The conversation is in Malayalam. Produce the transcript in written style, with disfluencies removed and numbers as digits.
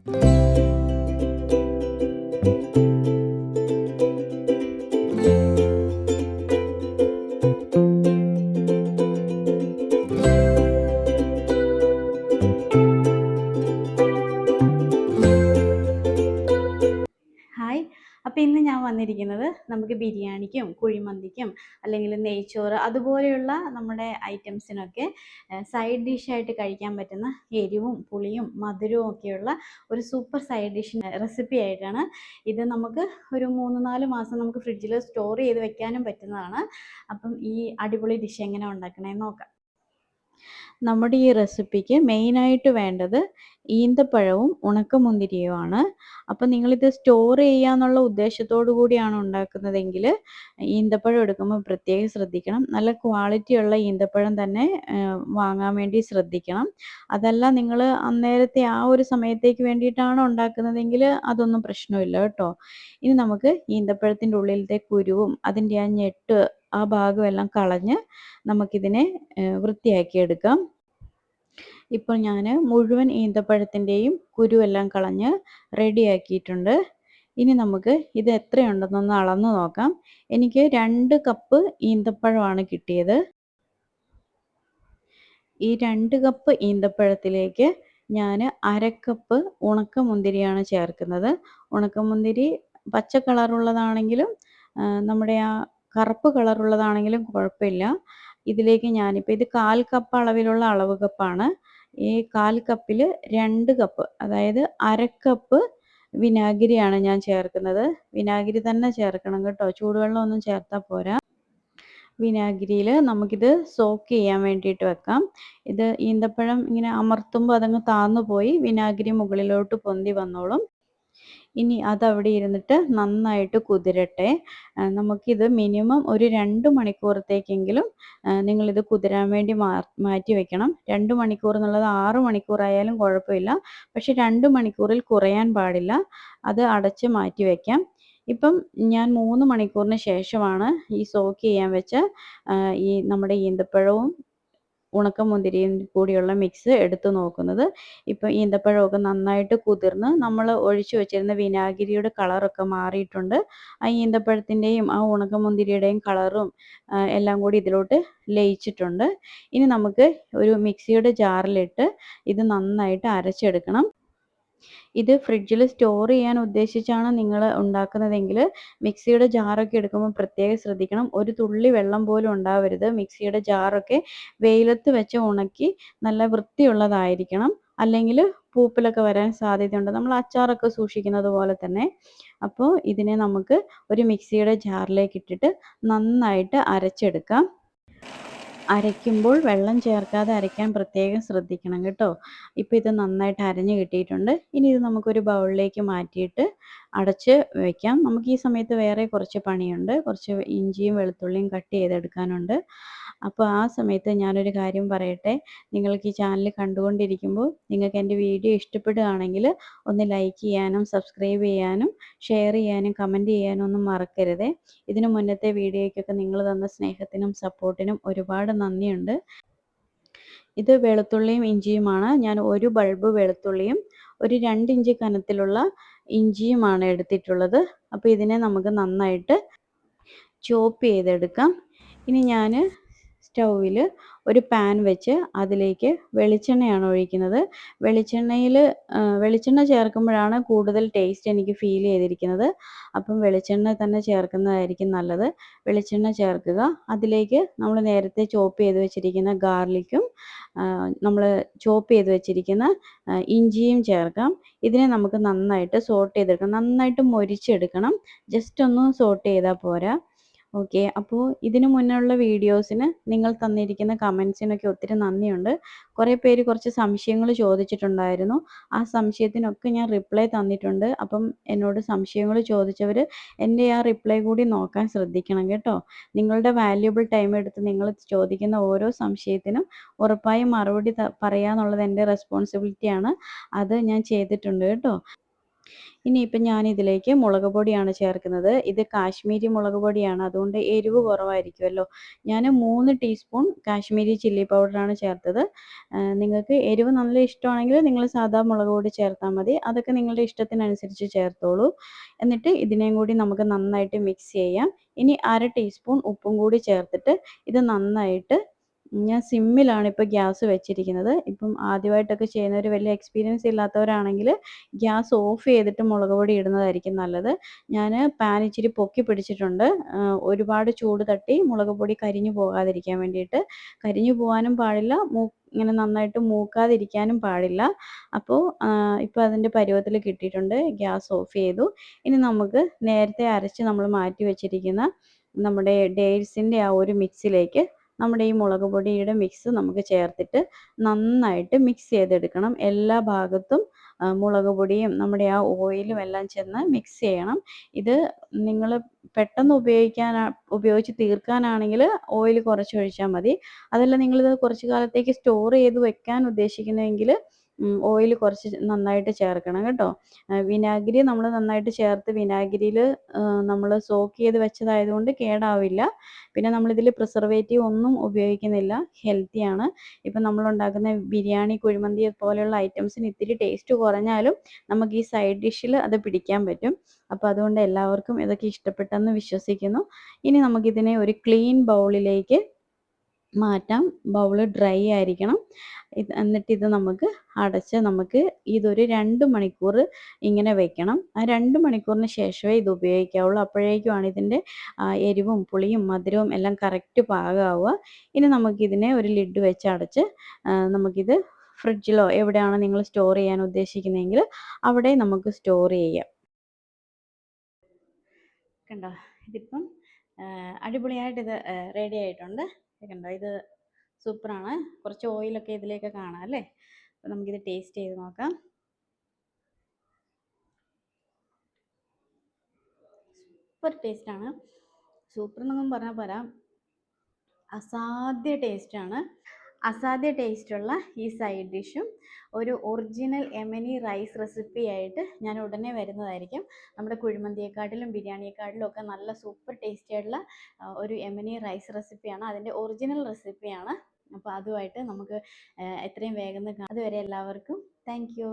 ഹായ്. അപ്പോൾ ഇന്ന് ഞാൻ വന്നിരിക്കുന്നത് നമുക്ക് ബിരിയാണിക്കും കുഴിമന്തിക്കും അല്ലെങ്കിൽ നെയ്ച്ചോറ് അതുപോലെയുള്ള നമ്മുടെ ഐറ്റംസിനൊക്കെ സൈഡ് ഡിഷായിട്ട് കഴിക്കാൻ പറ്റുന്ന എരിവും പുളിയും മധുരവും ഒക്കെയുള്ള ഒരു സൂപ്പർ സൈഡ് ഡിഷ് റെസിപ്പി ആയിട്ടാണ്. ഇത് നമുക്ക് ഒരു 3-4 മാസം നമുക്ക് ഫ്രിഡ്ജിൽ സ്റ്റോർ ചെയ്ത് വെക്കാനും പറ്റുന്നതാണ്. അപ്പം ഈ അടിപൊളി ഡിഷ് എങ്ങനെ ഉണ്ടാക്കണമെന്ന് നോക്കാം. നമ്മുടെ ഈ റെസിപ്പിക്ക് മെയിനായിട്ട് വേണ്ടത് ഈന്തപ്പഴവും ഉണക്കമുന്തിരിയുമാണ്. അപ്പം നിങ്ങളിത് സ്റ്റോർ ചെയ്യാന്നുള്ള ഉദ്ദേശത്തോടു കൂടിയാണ് ഉണ്ടാക്കുന്നതെങ്കിൽ ഈന്തപ്പഴം എടുക്കുമ്പോൾ പ്രത്യേകം ശ്രദ്ധിക്കണം. നല്ല ക്വാളിറ്റിയുള്ള ഈന്തപ്പഴം തന്നെ വാങ്ങാൻ വേണ്ടി ശ്രദ്ധിക്കണം. അതല്ല നിങ്ങൾ അന്നേരത്തെ ആ ഒരു സമയത്തേക്ക് വേണ്ടിയിട്ടാണ് ഉണ്ടാക്കുന്നതെങ്കിൽ അതൊന്നും പ്രശ്നമില്ല കേട്ടോ. ഇനി നമുക്ക് ഈന്തപ്പഴത്തിൻ്റെ ഉള്ളിലത്തെ കുരുവും അതിൻ്റെ ആ ഞെട്ട് ആ ഭാഗമെല്ലാം കളഞ്ഞ് നമുക്കിതിനെ വൃത്തിയാക്കിയെടുക്കാം. ഇപ്പോൾ ഞാൻ മുഴുവൻ ഈന്തപ്പഴത്തിൻ്റെയും കുരുവെല്ലാം കളഞ്ഞ് റെഡിയാക്കിയിട്ടുണ്ട്. ഇനി നമുക്ക് ഇത് എത്രയുണ്ടെന്നൊന്ന് അളന്ന് നോക്കാം. എനിക്ക് 2 കപ്പ് ഈന്തപ്പഴമാണ് കിട്ടിയത്. ഈ 2 കപ്പ് ഈന്തപ്പഴത്തിലേക്ക് ഞാൻ 1/2 കപ്പ് ഉണക്കമുന്തിരിയാണ് ചേർക്കുന്നത്. ഉണക്കമുന്തിരി പച്ച കളറുള്ളതാണെങ്കിലും നമ്മുടെ ആ കറുപ്പ് കളറുള്ളതാണെങ്കിലും കുഴപ്പമില്ല. ഇതിലേക്ക് ഞാനിപ്പോൾ ഇത് 1/4 കപ്പ് അളവിലുള്ള അളവ് കപ്പാണ്. ഈ 1/4 കപ്പിൽ 2 കപ്പ് അതായത് 1/2 കപ്പ് വിനാഗിരിയാണ് ഞാൻ ചേർക്കുന്നത്. വിനാഗിരി തന്നെ ചേർക്കണം കേട്ടോ. ചൂടുവെള്ളം ഒന്നും ചേർത്താൽ പോരാ. വിനാഗിരിയിൽ നമുക്കിത് സോക്ക് ചെയ്യാൻ വേണ്ടിയിട്ട് വെക്കാം. ഇത് ഈന്തപ്പഴം ഇങ്ങനെ അമർത്തുമ്പോൾ അതങ്ങ് താന്നു പോയി വിനാഗിരി മുകളിലോട്ട് പൊന്തി വന്നോളും. ഇനി അതവിടെ ഇരുന്നിട്ട് നന്നായിട്ട് കുതിരട്ടെ. നമുക്കിത് മിനിമം ഒരു 2 മണിക്കൂറത്തേക്കെങ്കിലും നിങ്ങളിത് കുതിരാൻ വേണ്ടി മാറ്റി വെക്കണം. 2 മണിക്കൂർ എന്നുള്ളത് 6 മണിക്കൂറായാലും കുഴപ്പമില്ല. പക്ഷേ 2 മണിക്കൂറിൽ കുറയാൻ പാടില്ല. അത് അടച്ച് മാറ്റി വയ്ക്കാം. ഇപ്പം ഞാൻ 3 മണിക്കൂറിന് ശേഷമാണ് ഈ സോക്ക് ചെയ്യാൻ വെച്ച ഈ നമ്മുടെ ഈന്തപ്പഴവും ഉണക്കമുന്തിരിയും കൂടിയുള്ള മിക്സ് എടുത്ത് നോക്കുന്നത്. ഇപ്പോൾ ഈന്തപ്പഴമൊക്കെ നന്നായിട്ട് കുതിർന്ന് നമ്മൾ ഒഴിച്ചു വെച്ചിരുന്ന വിനാഗിരിയുടെ കളറൊക്കെ മാറിയിട്ടുണ്ട്. ആ ഈന്തപ്പഴത്തിൻ്റെയും ആ ഉണക്കമുന്തിരിയുടെയും കളറും എല്ലാം കൂടി ഇതിലോട്ട് ലയിച്ചിട്ടുണ്ട്. ഇനി നമുക്ക് ഒരു മിക്സിയുടെ ജാറിലിട്ട് ഇത് നന്നായിട്ട് അരച്ചെടുക്കണം. ഇത് ഫ്രിഡ്ജിൽ സ്റ്റോർ ചെയ്യാൻ ഉദ്ദേശിച്ചാണ് നിങ്ങൾ ഉണ്ടാക്കുന്നതെങ്കിൽ മിക്സിയുടെ ജാറൊക്കെ എടുക്കുമ്പോൾ പ്രത്യേകം ശ്രദ്ധിക്കണം. ഒരു തുള്ളി വെള്ളം പോലും ഉണ്ടാവരുത്. മിക്സിയുടെ ജാറൊക്കെ വെയിലത്ത് വെച്ച് ഉണക്കി നല്ല വൃത്തിയുള്ളതായിരിക്കണം. അല്ലെങ്കിൽ പൂപ്പലൊക്കെ വരാൻ സാധ്യതയുണ്ട്. നമ്മൾ അച്ചാറൊക്കെ സൂക്ഷിക്കുന്നത് പോലെ തന്നെ. അപ്പോൾ ഇതിനെ നമുക്ക് ഒരു മിക്സിയുടെ ജാറിലേക്ക് ഇട്ടിട്ട് നന്നായിട്ട് അരച്ചെടുക്കാം. അരയ്ക്കുമ്പോൾ വെള്ളം ചേർക്കാതെ അരയ്ക്കാൻ പ്രത്യേകം ശ്രദ്ധിക്കണം കേട്ടോ. ഇപ്പോൾ ഇത് നന്നായിട്ട് അരഞ്ഞ് കിട്ടിയിട്ടുണ്ട്. ഇനി ഇത് നമുക്കൊരു ബൗളിലേക്ക് മാറ്റിയിട്ട് അടച്ച് വയ്ക്കാം. നമുക്ക് ഈ സമയത്ത് വേറെ കുറച്ച് പണിയുണ്ട്. കുറച്ച് ഇഞ്ചിയും വെളുത്തുള്ളിയും കട്ട് ചെയ്തെടുക്കാനുണ്ട്. അപ്പോൾ ആ സമയത്ത് ഞാനൊരു കാര്യം പറയട്ടെ. നിങ്ങൾക്ക് ഈ ചാനൽ കണ്ടുകൊണ്ടിരിക്കുമ്പോൾ നിങ്ങൾക്ക് എൻ്റെ വീഡിയോ ഇഷ്ടപ്പെടുകയാണെങ്കിൽ ഒന്ന് ലൈക്ക് ചെയ്യാനും സബ്സ്ക്രൈബ് ചെയ്യാനും ഷെയർ ചെയ്യാനും കമൻറ്റ് ചെയ്യാനും ഒന്നും മറക്കരുതേ. ഇതിനു മുന്നത്തെ വീഡിയോയ്ക്കൊക്കെ നിങ്ങൾ തന്ന സ്നേഹത്തിനും സപ്പോർട്ടിനും ഒരുപാട് നന്ദിയുണ്ട്. ഇത് വെളുത്തുള്ളിയും ഇഞ്ചിയുമാണ്. ഞാൻ ഒരു ബൾബ് വെളുത്തുള്ളിയും ഒരു 2 ഇഞ്ച് കനത്തിലുള്ള ഇഞ്ചിയുമാണ് എടുത്തിട്ടുള്ളത്. അപ്പോൾ ഇതിനെ നമുക്ക് നന്നായിട്ട് ചോപ്പ് ചെയ്തെടുക്കാം. ഇനി ഞാൻ സ്റ്റൗവിൽ ഒരു പാൻ വെച്ച് അതിലേക്ക് വെളിച്ചെണ്ണയാണ് ഒഴിക്കുന്നത്. വെളിച്ചെണ്ണ ചേർക്കുമ്പോഴാണ് കൂടുതൽ ടേസ്റ്റ് എനിക്ക് ഫീൽ ചെയ്തിരിക്കുന്നത്. അപ്പം വെളിച്ചെണ്ണ തന്നെ ചേർക്കുന്നതായിരിക്കും നല്ലത്. വെളിച്ചെണ്ണ ചേർക്കുക. അതിലേക്ക് നമ്മൾ നേരത്തെ ചോപ്പ് ചെയ്ത് വെച്ചിരിക്കുന്ന ഗാർലിക്കും നമ്മൾ ചോപ്പ് ചെയ്ത് വെച്ചിരിക്കുന്ന ഇഞ്ചിയും ചേർക്കാം. ഇതിനെ നമുക്ക് നന്നായിട്ട് സോട്ട് ചെയ്തെടുക്കണം. നന്നായിട്ട് മൊരിച്ചെടുക്കണം. ജസ്റ്റ് ഒന്ന് സോട്ട് ചെയ്താൽ പോരാ. ഓക്കെ. അപ്പോൾ ഇതിനു മുന്നേയുള്ള വീഡിയോസിന് നിങ്ങൾ തന്നിരിക്കുന്ന കമൻസിനൊക്കെ ഒത്തിരി നന്ദിയുണ്ട്. കുറേ പേര് കുറച്ച് സംശയങ്ങൾ ചോദിച്ചിട്ടുണ്ടായിരുന്നു. ആ സംശയത്തിനൊക്കെ ഞാൻ റിപ്ലൈ തന്നിട്ടുണ്ട്. അപ്പം എന്നോട് സംശയങ്ങൾ ചോദിച്ചവർ എൻ്റെ ആ റിപ്ലൈ കൂടി നോക്കാൻ ശ്രദ്ധിക്കണം കേട്ടോ. നിങ്ങളുടെ വാല്യുബിൾ ടൈം എടുത്ത് നിങ്ങൾ ചോദിക്കുന്ന ഓരോ സംശയത്തിനും ഉറപ്പായും മറുപടി പറയുക എന്നുള്ളത് എൻ്റെ റെസ്പോൺസിബിലിറ്റിയാണ്. അത് ഞാൻ ചെയ്തിട്ടുണ്ട് കേട്ടോ. ഇനിയിപ്പം ഞാനിതിലേക്ക് മുളക് പൊടിയാണ് ചേർക്കുന്നത്. ഇത് കാശ്മീരി മുളക് പൊടിയാണ്. അതുകൊണ്ട് എരിവ് കുറവായിരിക്കുമല്ലോ. ഞാൻ 3 ടീസ്പൂൺ കാശ്മീരി ചില്ലി പൗഡറാണ് ചേർത്തത്. നിങ്ങൾക്ക് എരിവ് നല്ല ഇഷ്ടമാണെങ്കിൽ നിങ്ങൾ സാധാ മുളക് പൊടി ചേർത്താൽ മതി. അതൊക്കെ നിങ്ങളുടെ ഇഷ്ടത്തിനനുസരിച്ച് ചേർത്തോളൂ. എന്നിട്ട് ഇതിനെയും കൂടി നമുക്ക് നന്നായിട്ട് മിക്സ് ചെയ്യാം. ഇനി 1/2 ടീസ്പൂൺ ഉപ്പും കൂടി ചേർത്തിട്ട് ഇത് നന്നായിട്ട് ഞാൻ സിമ്മിലാണ് ഇപ്പോൾ ഗ്യാസ് വെച്ചിരിക്കുന്നത്. ഇപ്പം ആദ്യമായിട്ടൊക്കെ ചെയ്യുന്നവർ വലിയ എക്സ്പീരിയൻസ് ഇല്ലാത്തവരാണെങ്കിൽ ഗ്യാസ് ഓഫ് ചെയ്തിട്ട് മുളക് പൊടി ഇടുന്നതായിരിക്കും നല്ലത്. ഞാൻ പാൻ ഇച്ചിരി പൊക്കി പിടിച്ചിട്ടുണ്ട്. ഒരുപാട് ചൂട് തട്ടി മുളക് പൊടി കരിഞ്ഞു പോകാതിരിക്കാൻ വേണ്ടിയിട്ട്. കരിഞ്ഞു പോകാനും പാടില്ല, ഇങ്ങനെ നന്നായിട്ട് മൂക്കാതിരിക്കാനും പാടില്ല. അപ്പോൾ ഇപ്പോൾ അതിൻ്റെ പരുവത്തിൽ കിട്ടിയിട്ടുണ്ട്. ഗ്യാസ് ഓഫ് ചെയ്തു. ഇനി നമുക്ക് നേരത്തെ അരച്ച് നമ്മൾ മാറ്റി വെച്ചിരിക്കുന്ന നമ്മുടെ ഡേറ്റ്സിൻ്റെ ആ ഒരു മിക്സിലേക്ക് നമ്മുടെ ഈ മുളക് പൊടിയുടെ മിക്സ് നമുക്ക് ചേർത്തിട്ട് നന്നായിട്ട് മിക്സ് ചെയ്തെടുക്കണം. എല്ലാ ഭാഗത്തും മുളക് പൊടിയും നമ്മുടെ ആ ഓയിലും എല്ലാം ചെന്ന് മിക്സ് ചെയ്യണം. ഇത് നിങ്ങൾ പെട്ടെന്ന് ഉപയോഗിച്ച് തീർക്കാനാണെങ്കിൽ ഓയിൽ കുറച്ചൊഴിച്ചാൽ മതി. അതല്ല നിങ്ങളിത് കുറച്ച് കാലത്തേക്ക് സ്റ്റോർ ചെയ്ത് വെക്കാൻ ഉദ്ദേശിക്കുന്നുവെങ്കിൽ ഓയിൽ കുറച്ച് നന്നായിട്ട് ചേർക്കണം കേട്ടോ. വിനാഗിരി നമ്മൾ നന്നായിട്ട് ചേർത്ത് വിനാഗിരിയിൽ നമ്മൾ സോക്ക് ചെയ്ത് വെച്ചതായതുകൊണ്ട് കേടാവില്ല. പിന്നെ നമ്മളിതിൽ പ്രിസർവേറ്റീവ് ഒന്നും ഉപയോഗിക്കുന്നില്ല. ഹെൽത്തിയാണ്. ഇപ്പം നമ്മളുണ്ടാക്കുന്ന ബിരിയാണി, കുഴിമന്തി പോലെയുള്ള ഐറ്റംസിന് ഇത്തിരി ടേസ്റ്റ് കുറഞ്ഞാലും നമുക്ക് ഈ സൈഡ് ഡിഷിൽ അത് പിടിക്കാൻ പറ്റും. അപ്പോൾ അതുകൊണ്ട് എല്ലാവർക്കും ഇതൊക്കെ ഇഷ്ടപ്പെട്ടെന്ന് വിശ്വസിക്കുന്നു. ഇനി നമുക്കിതിനെ ഒരു ക്ലീൻ ബൗളിലേക്ക് മാറ്റാം. ബൗള് ഡ്രൈ ആയിരിക്കണം. എന്നിട്ടിത് നമുക്ക് അടച്ച് നമുക്ക് ഇതൊരു 2 മണിക്കൂർ ഇങ്ങനെ വെക്കണം. ആ 2 മണിക്കൂറിന് ശേഷമേ ഇത് ഉപയോഗിക്കാവുള്ളൂ. അപ്പോഴേക്കുമാണ് ഇതിൻ്റെ എരിവും പുളിയും മധുരവും എല്ലാം കറക്റ്റ് പാകമാവുക. ഇനി നമുക്കിതിനെ ഒരു ലിഡ് വെച്ച് അടച്ച് നമുക്കിത് ഫ്രിഡ്ജിലോ എവിടെയാണോ നിങ്ങൾ സ്റ്റോർ ചെയ്യാൻ ഉദ്ദേശിക്കുന്നതെങ്കിൽ അവിടെ നമുക്ക് സ്റ്റോർ ചെയ്യാം. കണ്ടോ, ഇതിപ്പം അടിപൊളിയായിട്ട് ഇത് റെഡി ആയിട്ടുണ്ട്. കണ്ടോ, ഇത് സൂപ്പറാണ്. കുറച്ച് ഓയിലൊക്കെ ഇതിലേക്ക് കാണാം അല്ലേ. അപ്പം നമുക്കിത് ടേസ്റ്റ് ചെയ്ത് നോക്കാം. സൂപ്പർ ടേസ്റ്റാണ്. സൂപ്പർ എന്നൊന്നും പറഞ്ഞാൽ പോരാ, അസാധ്യ ടേസ്റ്റാണ്. അസാധ്യ ടേസ്റ്റുള്ള ഈ സൈഡ് ഡിഷും ഒരു ഒറിജിനൽ യമനി റൈസ് റെസിപ്പി ആയിട്ട് ഞാൻ ഉടനെ വരുന്നതായിരിക്കും. നമ്മുടെ കുഴിമന്തിയെക്കാട്ടിലും ബിരിയാണിയെക്കാട്ടിലും ഒക്കെ നല്ല സൂപ്പർ ടേസ്റ്റി ആയിട്ടുള്ള ഒരു യമനി റൈസ് റെസിപ്പിയാണ്. അതിൻ്റെ ഒറിജിനൽ റെസിപ്പിയാണ്. അപ്പോൾ അതുമായിട്ട് നമുക്ക് എത്രയും വേഗം അതുവരെ എല്ലാവർക്കും താങ്ക് യു.